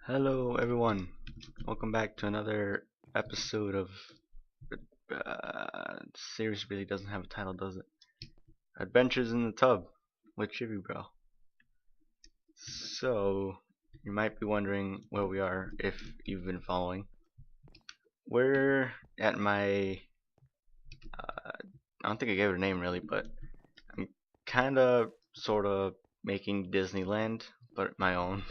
Hello everyone, welcome back to another episode of series really doesn't have a title, does it? Adventures in the Tub with Chivibro. So you might be wondering where we are if you've been following. We're at my I don't think I gave it a name really, but I'm kinda sorta making Disneyland, but my own,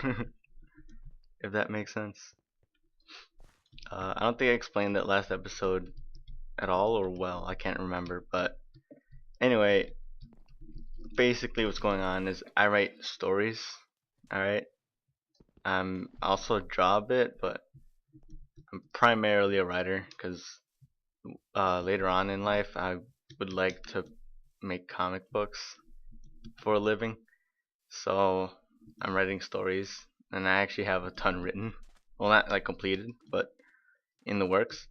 if that makes sense. I don't think I explained that last episode at all or well, I can't remember, but anyway, basically what's going on is I write stories. Alright. I'm also draw a bit, but I'm primarily a writer because later on in life I would like to make comic books for a living. So I'm writing stories and I actually have a ton written. Well, not like completed, but in the works.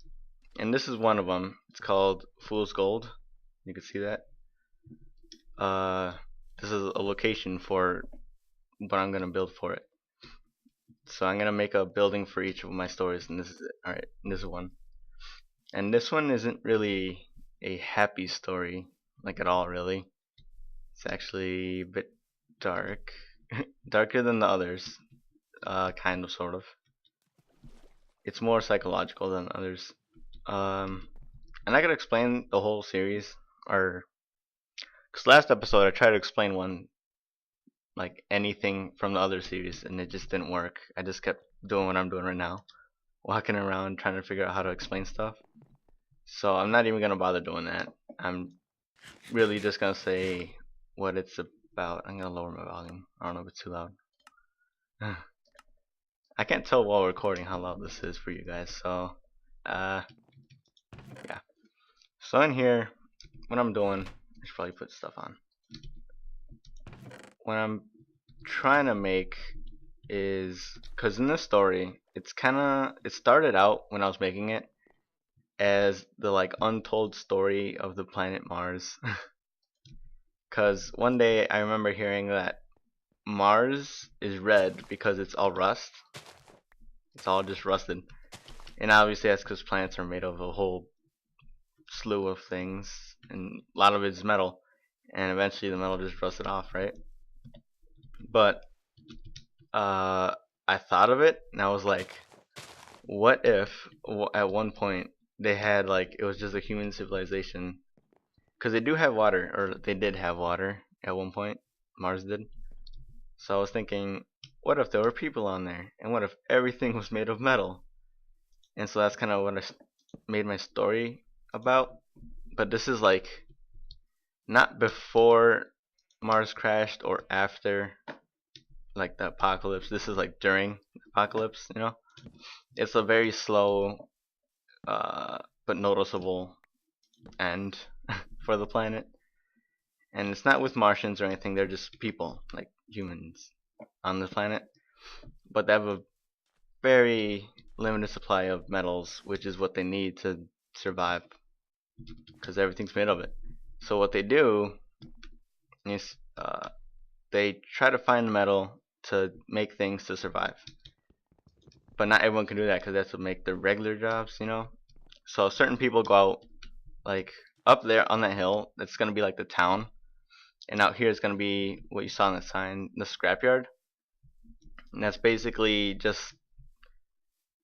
And this is one of them. It's called Fool's Gold. You can see that. Uh, this is a location for what I'm gonna build for it. So I'm gonna make a building for each of my stories, and this is it. All right, and this is one. And this one isn't really a happy story, like at all, really. It's actually a bit dark, darker than the others, kind of, sort of. It's more psychological than others. I'm not gonna explain the whole series, or because last episode I tried to explain one like anything from the other series, and it just didn't work. I just kept doing what I'm doing right now, walking around trying to figure out how to explain stuff. So I'm not even gonna bother doing that. I'm really just gonna say what it's about. I'm gonna lower my volume. I don't know if it's too loud. I can't tell while recording how loud this is for you guys. So, uh, yeah. So in here, what I'm doing, I should probably put stuff on. What I'm trying to make is, because in this story, it started out when I was making it as the like untold story of the planet Mars. Because one day I remember hearing that Mars is red because it's all rust. It's all just rusted. And obviously that's because planets are made of a whole slew of things, and a lot of it's metal. And eventually the metal just rusted off, right? But I thought of it, and I was like, what if at one point they had like it was just a human civilization? Because they do have water, or they did have water at one point. Mars did. So I was thinking, what if there were people on there, and what if everything was made of metal? And so that's kind of what I made my story about. But this is like not before Mars crashed or after like the apocalypse. This is like during the apocalypse, you know? It's a very slow but noticeable end for the planet. And it's not with Martians or anything, they're just people, like humans on the planet. But they have a very limited supply of metals, which is what they need to survive, because everything's made of it. So what they do is they try to find metal to make things to survive. But not everyone can do that because that's what make their regular jobs, you know. So certain people go out, like up there on that hill. That's gonna be like the town, and out here is gonna be what you saw on the sign, the scrapyard. And that's basically just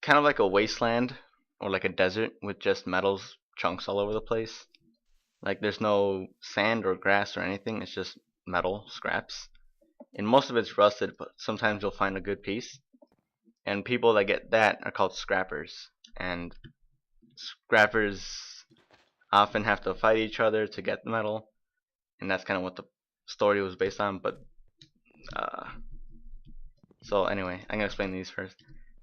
kind of like a wasteland or like a desert with just metals chunks all over the place. Like there's no sand or grass or anything. It's just metal scraps, and most of it's rusted, but sometimes you'll find a good piece. And people that get that are called scrappers. And scrappers often have to fight each other to get the metal, and that's kind of what the story was based on. But so anyway, I'm gonna explain these first.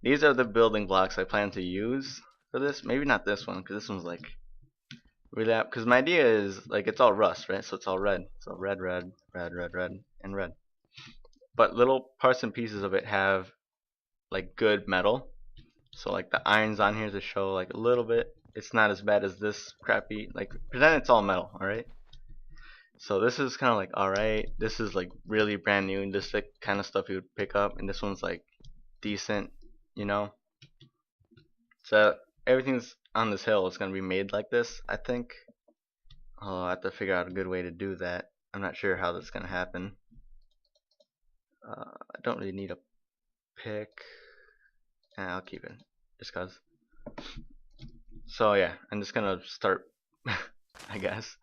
These are the building blocks I plan to use for this. Maybe not this one, because this one's like really up. Because my idea is like it's all rust, right? So it's all red. So red, red, red, red, red, and red. But little parts and pieces of it have like good metal. So like the irons on here to show like a little bit. It's not as bad as this crappy. Like pretend it's all metal, all right? So this is kind of like alright. This is like really brand new, and this like kind of stuff you would pick up. And this one's like decent. you know. So everything's on this hill is gonna be made like this, I think. Oh, I have to figure out a good way to do that. I'm not sure how that's gonna happen. I don't really need a pick. I'll keep it, just cause. So yeah, I'm just gonna start, I guess.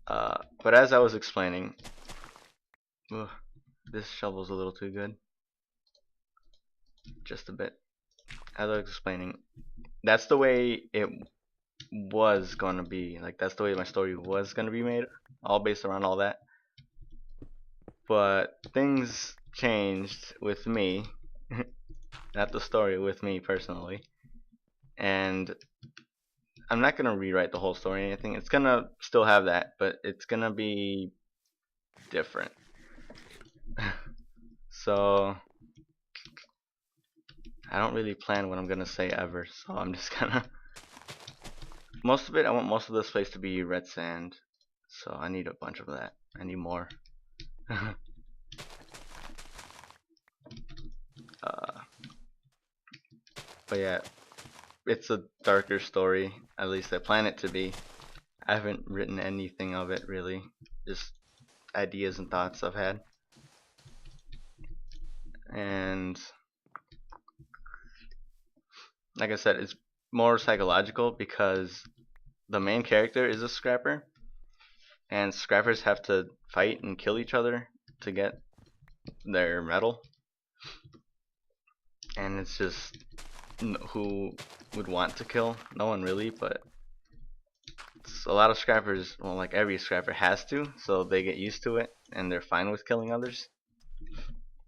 But as I was explaining, ugh, this shovel's a little too good. Just a bit. As I was explaining, that's the way it was gonna be. Like that's the way my story was gonna be made, all based around all that. But things changed with me, not the story, with me personally. And I'm not gonna rewrite the whole story or anything. It's gonna still have that, but it's gonna be different. So I don't really plan what I'm gonna say ever, so I'm just gonna most of it. I want most of this place to be red sand, so I need a bunch of that. I need more. But yeah, it's a darker story. At least I plan it to be. I haven't written anything of it really, just ideas and thoughts I've had. And like I said, it's more psychological because the main character is a scrapper, and scrappers have to fight and kill each other to get their metal. And it's just who would want to kill? No one really, but a lot of scrappers, well, like every scrapper has to, so they get used to it and they're fine with killing others.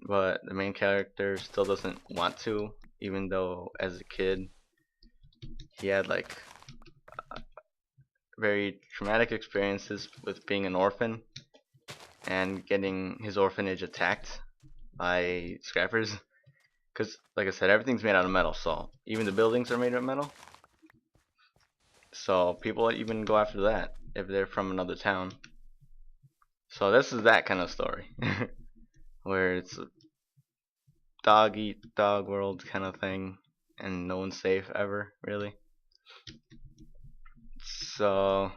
But the main character still doesn't want to, even though as a kid he had like very traumatic experiences with being an orphan and getting his orphanage attacked by scrappers. Because, like I said, everything's made out of metal, so even the buildings are made of metal. So people even go after that if they're from another town. So this is that kind of story, where it's a dog eat dog world kind of thing, and no one's safe ever, really. So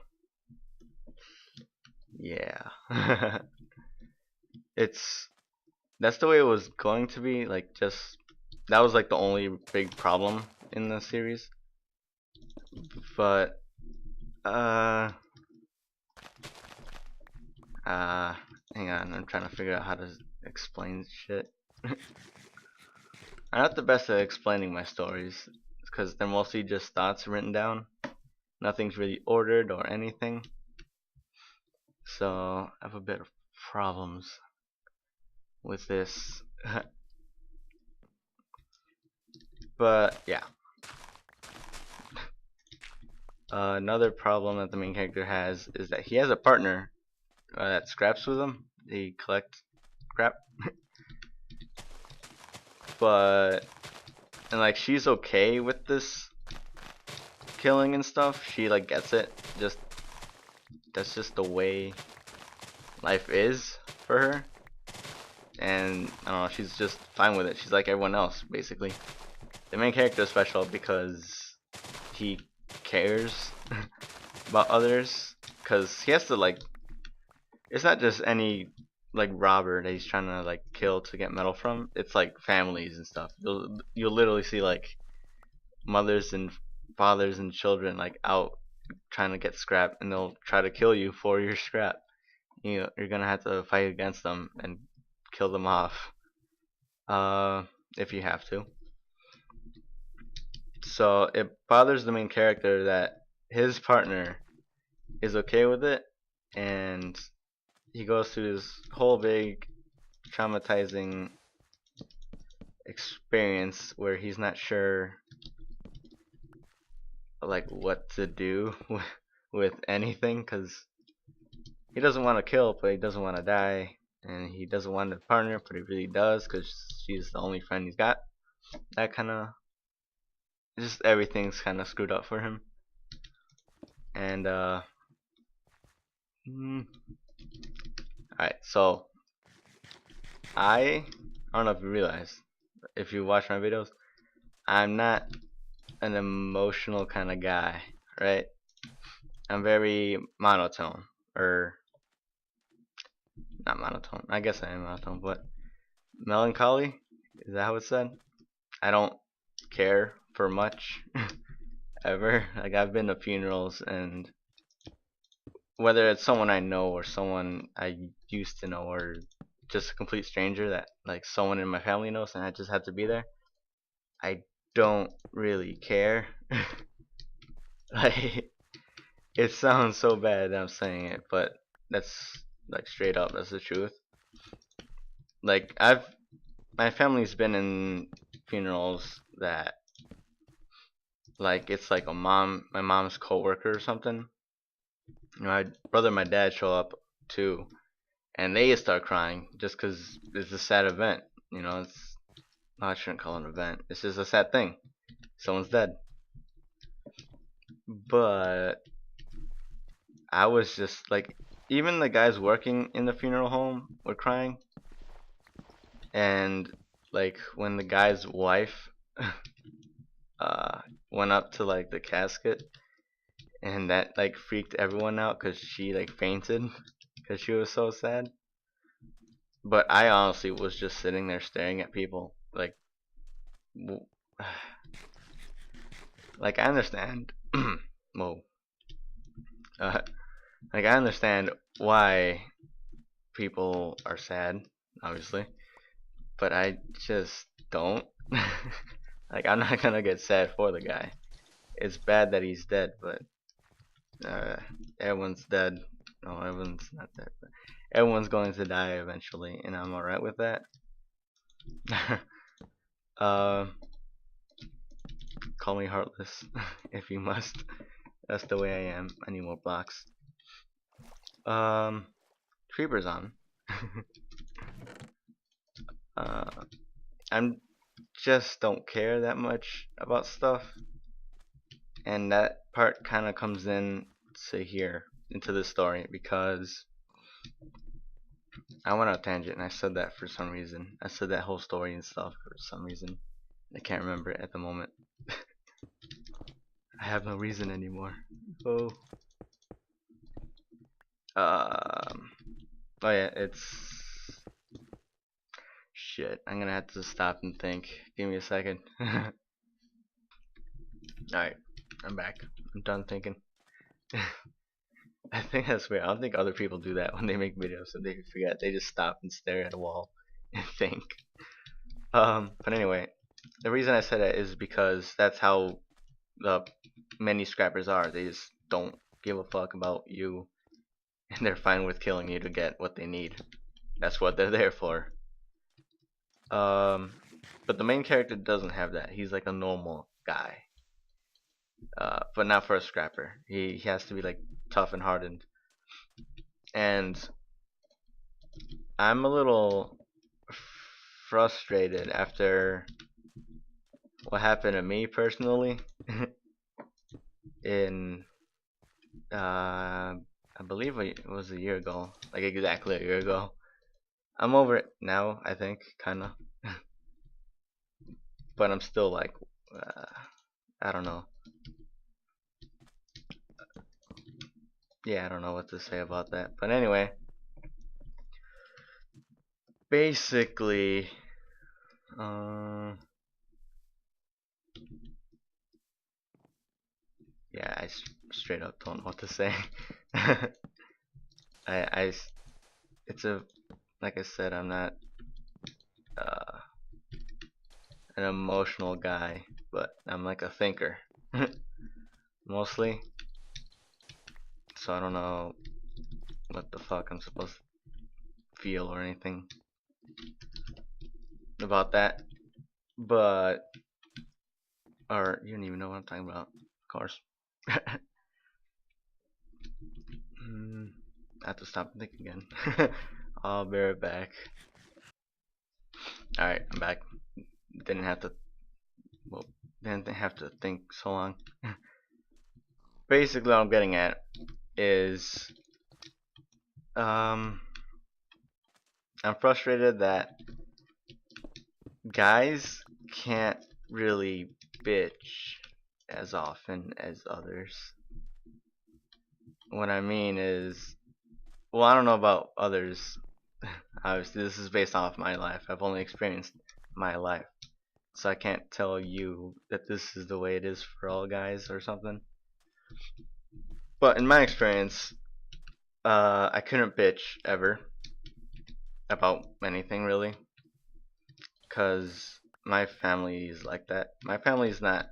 yeah, it's that's the way it was going to be. Like just that was like the only big problem in the series. But hang on, I'm trying to figure out how to explain shit. I'm not the best at explaining my stories because they're mostly just thoughts written down. Nothing's really ordered or anything. So I have a bit of problems with this. But yeah. Another problem that the main character has is that he has a partner that scraps with him. They collect scrap. But and like she's okay with this killing and stuff. She like gets it. Just that's just the way life is for her. And I don't know, she's just fine with it. She's like everyone else, basically. The main character is special because he cares about others. Because he has to like, it's not just any like robber that he's trying to like kill to get metal from. It's like families and stuff. You'll literally see like mothers and fathers and children like out trying to get scrap, and they'll try to kill you for your scrap. You're gonna have to fight against them and kill them off, if you have to. So it bothers the main character that his partner is okay with it, and he goes through this whole big traumatizing experience where he's not sure like what to do with anything because he doesn't want to kill, but he doesn't want to die, and he doesn't want a partner, but he really does because she's the only friend he's got. That kind of just everything's kind of screwed up for him. And alright, so I don't know if you realize if you watch my videos, I'm not an emotional kind of guy, right? I'm very monotone, or not monotone. I guess I am monotone, but melancholy. Is that how it's said? I don't care for much ever. Like I've been to funerals, and whether it's someone I know or someone I used to know or just a complete stranger that like someone in my family knows and I just have to be there, I don't really care. Like it sounds so bad that I'm saying it, but that's like straight up, that's the truth. Like my family's been in funerals that like it's like my mom's coworker or something. My brother and my dad show up too, and they start crying just because it's a sad event. It's no, I shouldn't call it an event. It's just a sad thing. Someone's dead. But I was just like, even the guys working in the funeral home were crying, and like when the guy's wife uh went up to like the casket, and that like freaked everyone out because she like fainted because she was so sad. But I honestly was just sitting there staring at people like, like I understand. Whoa. Uh, like I understand why people are sad, obviously, but I just don't. Like I'm not gonna get sad for the guy. It's bad that he's dead, but uh, everyone's dead. No, everyone's not dead, but everyone's going to die eventually, and I'm alright with that. uh, Call me heartless if you must. That's the way I am. I need more blocks. Creeper's on. uh, I'm just don't care that much about stuff, and that part kind of comes in to here into the story because I went on a tangent and I said that for some reason. I said that whole story and stuff for some reason. I can't remember it at the moment. I have no reason anymore. Oh. Oh yeah, it's shit. I'm gonna have to stop and think. Give me a second. Alright, I'm back. I'm done thinking. I think that's weird. I don't think other people do that when they make videos, so they forget. They just stop and stare at a wall and think. But anyway, the reason I said that is because that's how the many scrappers are. They just don't give a fuck about you, and they're fine with killing you to get what they need. That's what they're there for. But the main character doesn't have that. He's like a normal guy. But not for a scrapper. He has to be like tough and hardened. And I'm a little frustrated after what happened to me personally in I believe it was a year ago, like exactly a year ago. I'm over it now, I think, kinda, but I'm still like, uh, I don't know. Yeah, I don't know what to say about that. But anyway, basically, yeah, I straight up don't know what to say. I, it's a, like I said, I'm not uh, an emotional guy, but I'm like a thinker, mostly. So I don't know what the fuck I'm supposed to feel or anything about that. But, or you don't even know what I'm talking about, of course. I have to stop and think again. I'll be right back. Alright, I'm back. Didn't have to, well, didn't have to think so long. Basically, what I'm getting at is, I'm frustrated that guys can't really bitch as often as others. What I mean is, well, I don't know about others. Obviously, this is based off my life. I've only experienced my life. So I can't tell you that this is the way it is for all guys or something. But in my experience, I couldn't bitch ever about anything really, because my family is like that. My family is not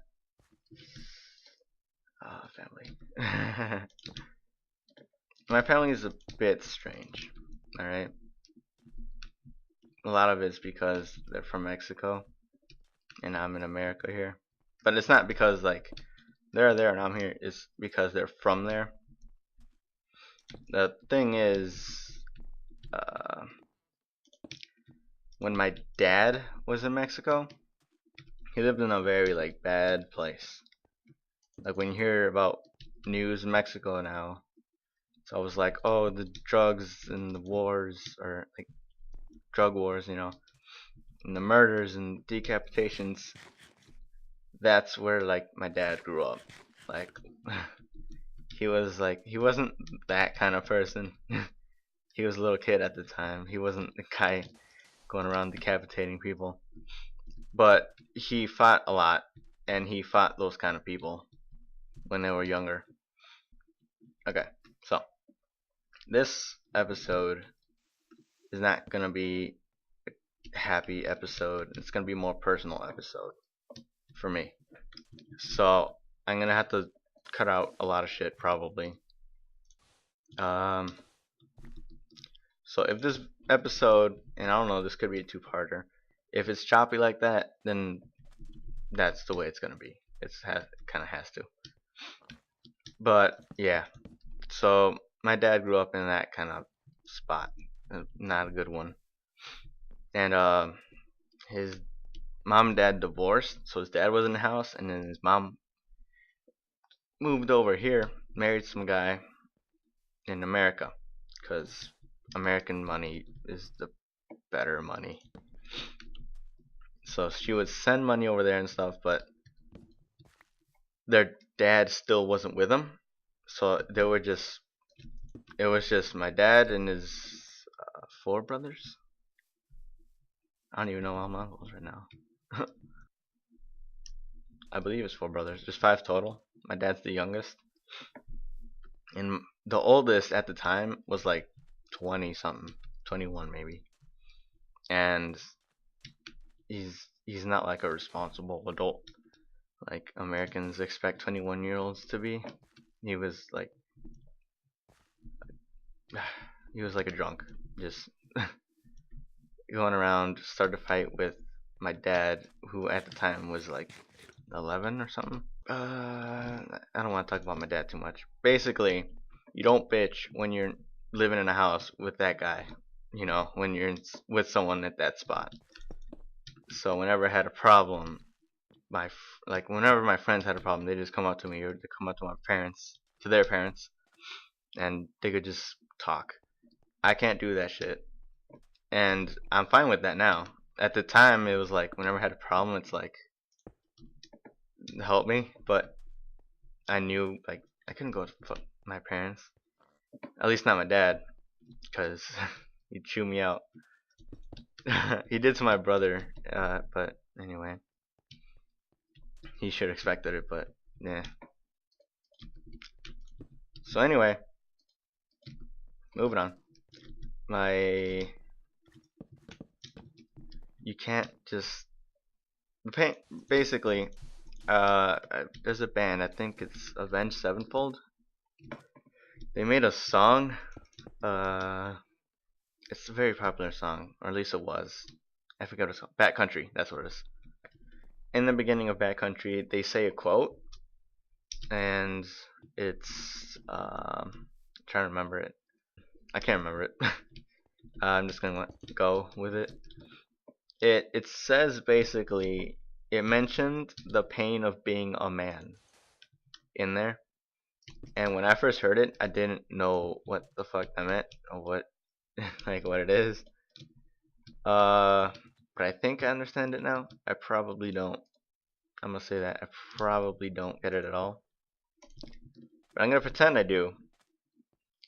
family. My family is a bit strange. All right, a lot of it's because they're from Mexico and I'm in America here. But it's not because like they're there and I'm here. It's because they're from there. The thing is, uh, when my dad was in Mexico, he lived in a very like bad place. Like when you hear about news in Mexico now, it's always like, oh, the drugs and the wars, or like drug wars, and the murders and decapitations. That's where like my dad grew up. Like he wasn't that kind of person. He was a little kid at the time. He wasn't the guy going around decapitating people. But he fought a lot, and he fought those kind of people when they were younger. Okay, so this episode is not gonna be a happy episode. It's gonna be a more personal episode for me. So I'm gonna have to cut out a lot of shit probably. Um, so if this episode, and I don't know, this could be a two-parter. If it's choppy like that, then that's the way it's gonna be. It kind of has to. But yeah, so my dad grew up in that kind of spot, not a good one. And his mom and dad divorced, so his dad was in the house, and then his mom moved over here, married some guy in America, because American money is the better money. So she would send money over there and stuff, but their dad still wasn't with them, so it was just my dad and his four brothers. I don't even know all my uncles right now. I believe it's four brothers, just five total. My dad's the youngest, and the oldest at the time was like 20 something, 21 maybe, and he's not like a responsible adult like Americans expect 21-year-olds to be. He was like he was like a drunk, just going around, started a fight with my dad, who at the time was like 11 or something. I don't want to talk about my dad too much. Basically, you don't bitch when you're living in a house with that guy. When you're with someone at that spot. So whenever I had a problem, whenever my friends had a problem, they just come up to me, or they come up to my parents, to their parents, and they could just talk. I can't do that shit, and I'm fine with that now. At the time, it was like whenever I had a problem, it's like help me, but I knew like I couldn't go to fuck my parents, at least not my dad, because he'd chew me out. He did to my brother, but anyway, he should have expected it, but yeah. So anyway, moving on. You can't just basically. There's a band. I think it's Avenged Sevenfold. They made a song. It's a very popular song, or at least it was. I forget what it's called. Bad Country. That's what it is. In the beginning of Bad Country, they say a quote, and it's trying to remember it. I can't remember it. I'm just gonna go with it. It says basically, it mentioned the pain of being a man in there, and when I first heard it, I didn't know what the fuck that meant, or what like what it is. but I think I understand it now. I probably don't. I'm gonna say that I probably don't get it at all. But I'm gonna pretend I do.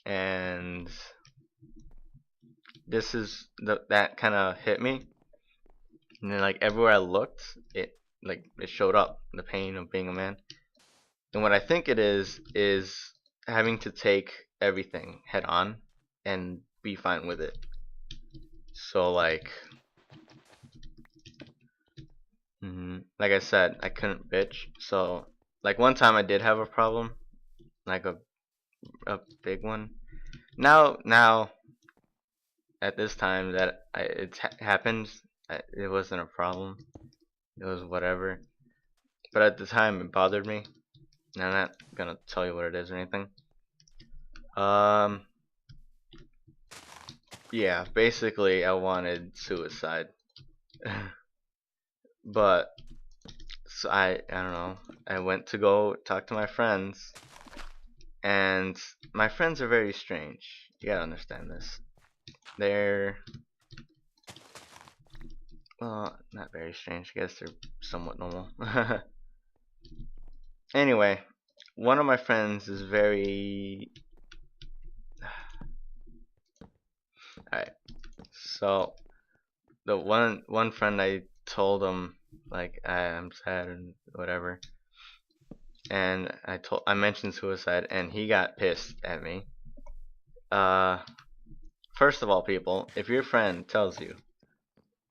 And this is that kind of hit me. And then like everywhere I looked, it showed up, the pain of being a man. And what I think it is having to take everything head on and be fine with it. So like I said, I couldn't bitch. So like one time I did have a problem, like a big one. Now at this time that it happened, it wasn't a problem. It was whatever. But at the time it bothered me. And I'm not gonna tell you what it is or anything. Yeah, basically I wanted suicide. But so I don't know. I went to go talk to my friends, and my friends are very strange. You gotta understand this. They're, well, not very strange. I guess they're somewhat normal. Anyway, one of my friends is very. Alright, so the one friend, I told him like I'm sad and whatever, and I mentioned suicide, and he got pissed at me. First of all, people, if your friend tells you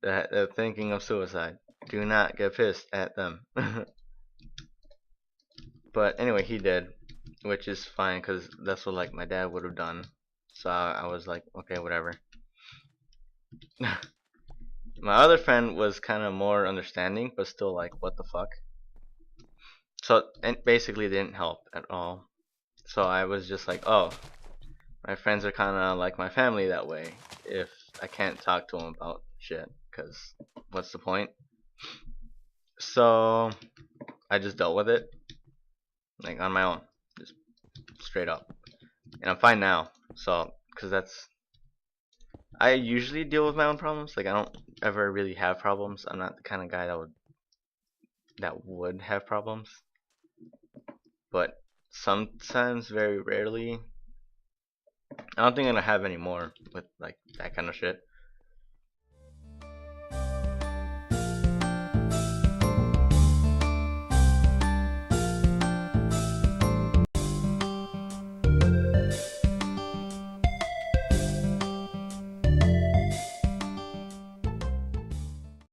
that they're thinking of suicide, do not get pissed at them. But anyway, he did, which is fine because that's what like my dad would have done. So I was like, okay, whatever. My other friend was kind of more understanding, but still like, what the fuck? So and basically didn't help at all. So I was just like, oh, my friends are kind of like my family that way. If I can't talk to them about shit, because what's the point? So I just dealt with it, like on my own, just straight up, and I'm fine now. So, because I usually deal with my own problems. Like I don't ever really have problems. I'm not the kind of guy that would have problems. But sometimes, very rarely, I don't think I'm gonna have any more with like that kind of shit.